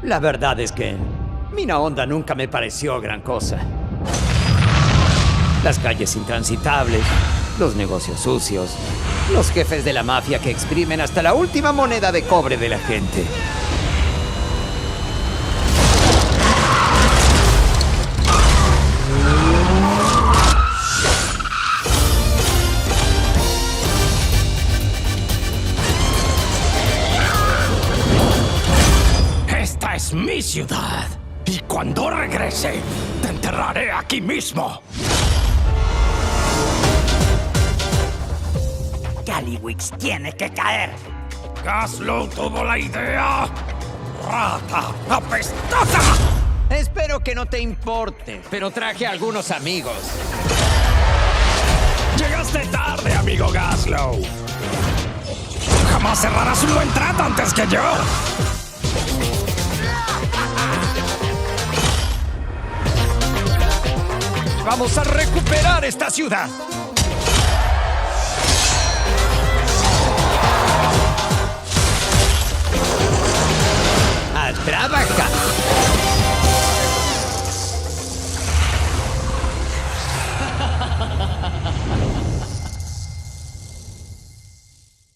La verdad es que Minahonda nunca me pareció gran cosa. Las calles intransitables, los negocios sucios, los jefes de la mafia que exprimen hasta la última moneda de cobre de la gente. Esta es mi ciudad. Y cuando regrese, te enterraré aquí mismo. Gallywix tiene que caer. Gaslow tuvo la idea. ¡Rata apestosa! Espero que no te importe, pero traje a algunos amigos. Llegaste tarde, amigo Gaslow. Jamás cerrarás un buen trato antes que yo. ¡Vamos a recuperar esta ciudad! ¡A trabajar!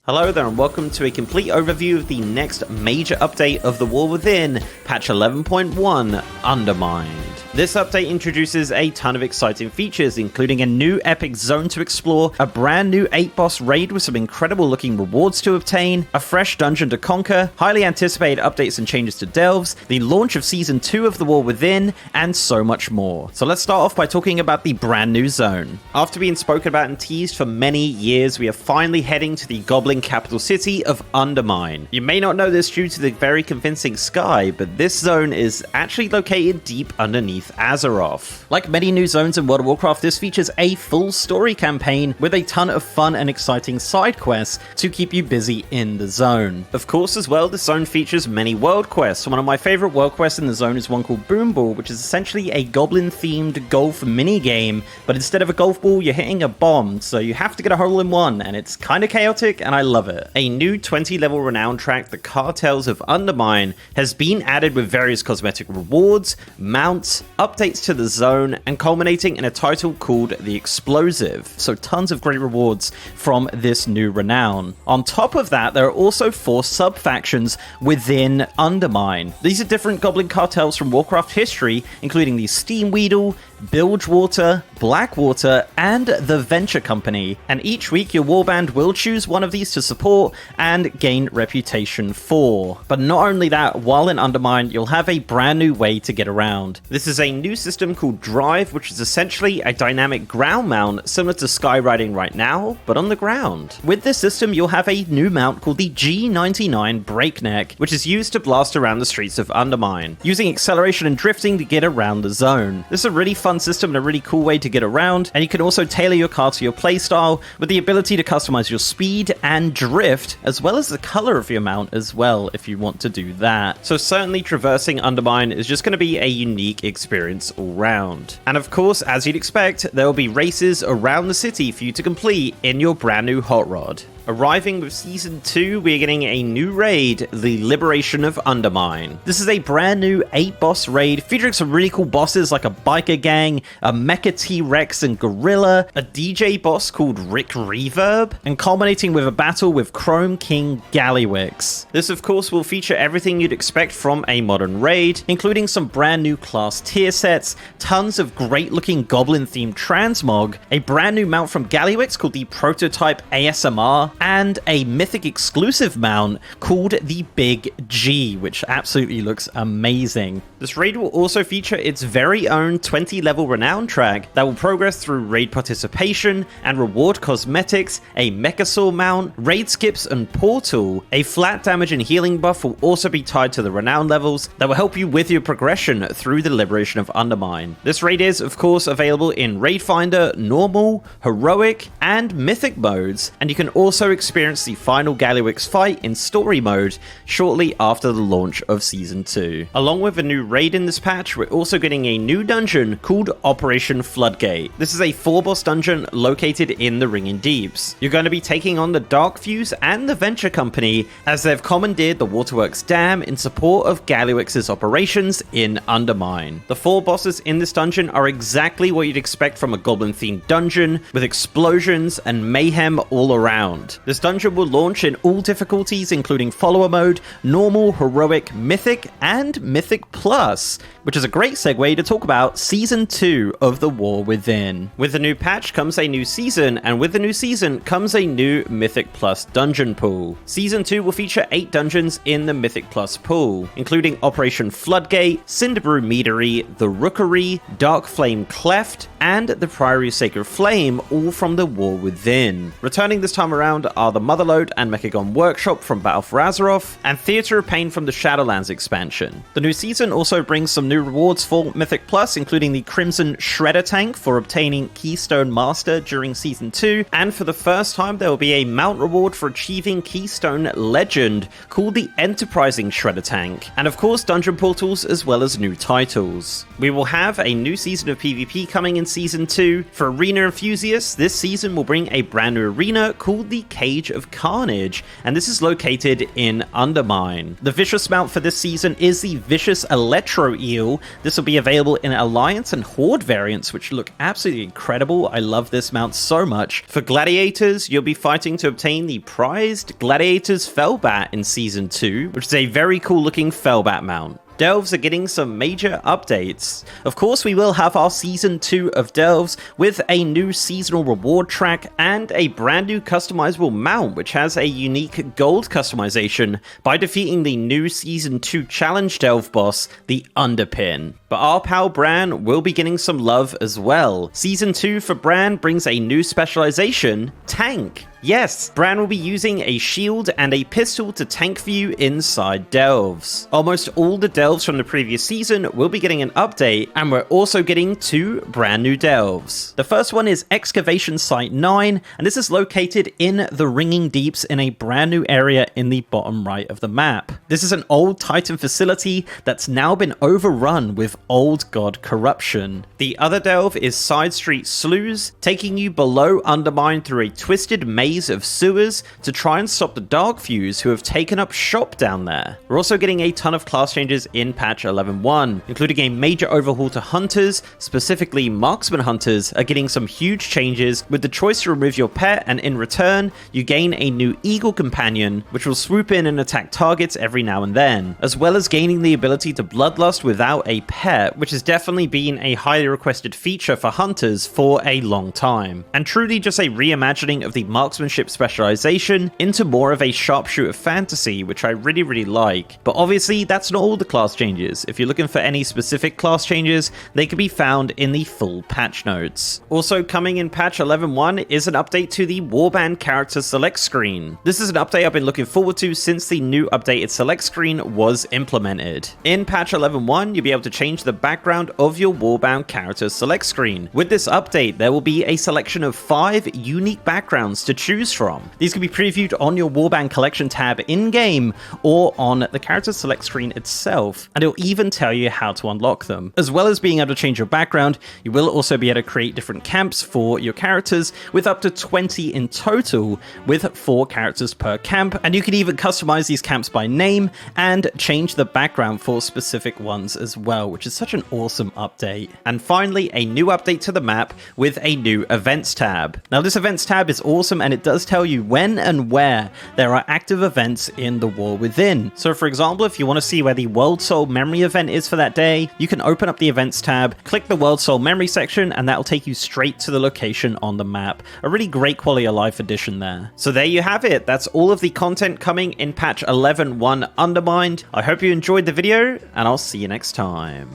Hello there and welcome to a complete overview of the next major update of The War Within, patch 11.1, Undermined. This update introduces a ton of exciting features, including a new epic zone to explore, a brand new 8-boss raid with some incredible looking rewards to obtain, a fresh dungeon to conquer, highly anticipated updates and changes to delves, the launch of Season 2 of The War Within, and so much more. So let's start off by talking about the brand new zone. After being spoken about and teased for many years, we are finally heading to the goblin capital city of Undermine. You may not know this due to the very convincing sky, but this zone is actually located deep underneath Azeroth. Like many new zones in World of Warcraft, this features a full story campaign with a ton of fun and exciting side quests to keep you busy in the zone. Of course, as well, this zone features many world quests. One of my favorite world quests in the zone is one called Boom Ball, which is essentially a goblin-themed golf mini-game, but instead of a golf ball, you're hitting a bomb, so you have to get a hole-in-one, and it's kind of chaotic, and I love it. A new 20-level renown track, The Cartels of Undermine, has been added with various cosmetic rewards, mounts, updates to the zone, and culminating in a title called The Explosive. So tons of great rewards from this new renown. On top of that, there are also 4 sub-factions within Undermine. These are different goblin cartels from Warcraft history, including the Steamweedle, Bilgewater, Blackwater, and the Venture Company. And each week, your warband will choose one of these to support and gain reputation for. But not only that, while in Undermine, you'll have a brand new way to get around. This is a new system called Drive, which is essentially a dynamic ground mount similar to skywriting right now, but on the ground. With this system, you'll have a new mount called the G99 Breakneck, which is used to blast around the streets of Undermine, using acceleration and drifting to get around the zone. This is a really fun system and a really cool way to get around, and you can also tailor your car to your playstyle with the ability to customize your speed and drift, as well as the color of your mount as well if you want to do that. So certainly traversing Undermine is just going to be a unique experience all round. And of course, as you'd expect, there will be races around the city for you to complete in your brand new hot rod. Arriving with Season 2, we're getting a new raid, the Liberation of Undermine. This is a brand new 8-boss raid featuring some really cool bosses like a biker gang, a mecha T-Rex and gorilla, a DJ boss called Rick Reverb, and culminating with a battle with Chrome King Gallywix. This of course will feature everything you'd expect from a modern raid, including some brand new class tier sets, tons of great looking goblin themed transmog, a brand new mount from Gallywix called the Prototype ASMR, and a Mythic exclusive mount called the Big G, which absolutely looks amazing. This raid will also feature its very own 20-level renown track that will progress through raid participation and reward cosmetics, a Mechasaur mount, raid skips and portal. A flat damage and healing buff will also be tied to the renown levels that will help you with your progression through the Liberation of Undermine. This raid is, of course, available in Raid Finder, Normal, Heroic, and Mythic modes, and you can also also experience the final Gallywix fight in story mode shortly after the launch of Season 2. Along with a new raid in this patch, we're also getting a new dungeon called Operation Floodgate. This is a 4-boss dungeon located in the Ringing Deeps. You're going to be taking on the Dark Fuse and the Venture Company as they've commandeered the Waterworks Dam in support of Gallywix's operations in Undermine. The 4 bosses in this dungeon are exactly what you'd expect from a goblin-themed dungeon, with explosions and mayhem all around. This dungeon will launch in all difficulties, including follower mode, normal, heroic, mythic, and mythic plus, which is a great segue to talk about Season 2 of The War Within. With the new patch comes a new season, and with the new season comes a new Mythic Plus dungeon pool. Season 2 will feature 8 dungeons in the Mythic Plus pool, including Operation Floodgate, Cinderbrew Meadery, the Rookery, Dark Flame Cleft, and the Priory of Sacred Flame, all from The War Within. Returning this time around are the Motherlode and Mechagon Workshop from Battle for Azeroth, and Theatre of Pain from the Shadowlands expansion. The new season also brings some new rewards for Mythic Plus, including the Crimson Shredder tank for obtaining Keystone Master during Season 2, and for the first time there will be a mount reward for achieving Keystone Legend called the Enterprising Shredder tank, and of course dungeon portals as well as new titles. We will have a new season of PvP coming in Season 2. For arena enthusiasts, this season will bring a brand new arena called the Cage of Carnage, and this is located in Undermine. The vicious mount for this season is the Vicious Electro Eel. This will be available in Alliance and Horde variants, which look absolutely incredible. I love this mount so much. For gladiators, you'll be fighting to obtain the prized Gladiators Fellbat in Season 2, which is a very cool looking Fellbat mount. Delves are getting some major updates. Of course, we will have our Season 2 of Delves with a new seasonal reward track and a brand new customizable mount, which has a unique gold customization by defeating the new Season 2 challenge Delve boss, the Underpin. But our pal Bran will be getting some love as well. Season 2 for Bran brings a new specialization, Tank. Yes, Bran will be using a shield and a pistol to tank for you inside Delves. Almost all the Delves from the previous season will be getting an update, and we're also getting 2 brand new Delves. The first one is Excavation Site 9, and this is located in the Ringing Deeps in a brand new area in the bottom right of the map. This is an old Titan facility that's now been overrun with old god corruption. The other Delve is Side Street Sloughs, taking you below Undermine through a twisted maze of sewers to try and stop the Dark Fuse who have taken up shop down there. We're also getting a ton of class changes in patch 11.1, including a major overhaul to hunters, specifically marksman hunters are getting some huge changes with the choice to remove your pet, and in return you gain a new eagle companion which will swoop in and attack targets every now and then, as well as gaining the ability to bloodlust without a pet, which has definitely been a highly requested feature for hunters for a long time, and truly just a reimagining of the marksmanship specialization into more of a sharpshooter fantasy, which I really like. But obviously that's not all the class changes. If you're looking for any specific class changes, they can be found in the full patch notes. Also coming in patch 11.1 is an update to the Warband character select screen. This is an update I've been looking forward to since the new updated select screen was implemented. In patch 11.1 you'll be able to change the background of your Warband character select screen. With this update there will be a selection of 5 unique backgrounds to choose from. These can be previewed on your Warband collection tab in-game or on the character select screen itself, and it'll even tell you how to unlock them. As well as being able to change your background, you will also be able to create different camps for your characters with up to 20 in total, with 4 characters per camp, and you can even customize these camps by name and change the background for specific ones as well, which is such an awesome update. And finally, a new update to the map with a new events tab. Now this events tab is awesome, and it does tell you when and where there are active events in the War Within. So for example, if you want to see where the World Soul Memory event is for that day, you can open up the events tab, click the World Soul Memory section, and that'll take you straight to the location on the map. A really great quality of life addition there. So there you have it. That's all of the content coming in patch 11.1 Undermined. I hope you enjoyed the video, and I'll see you next time.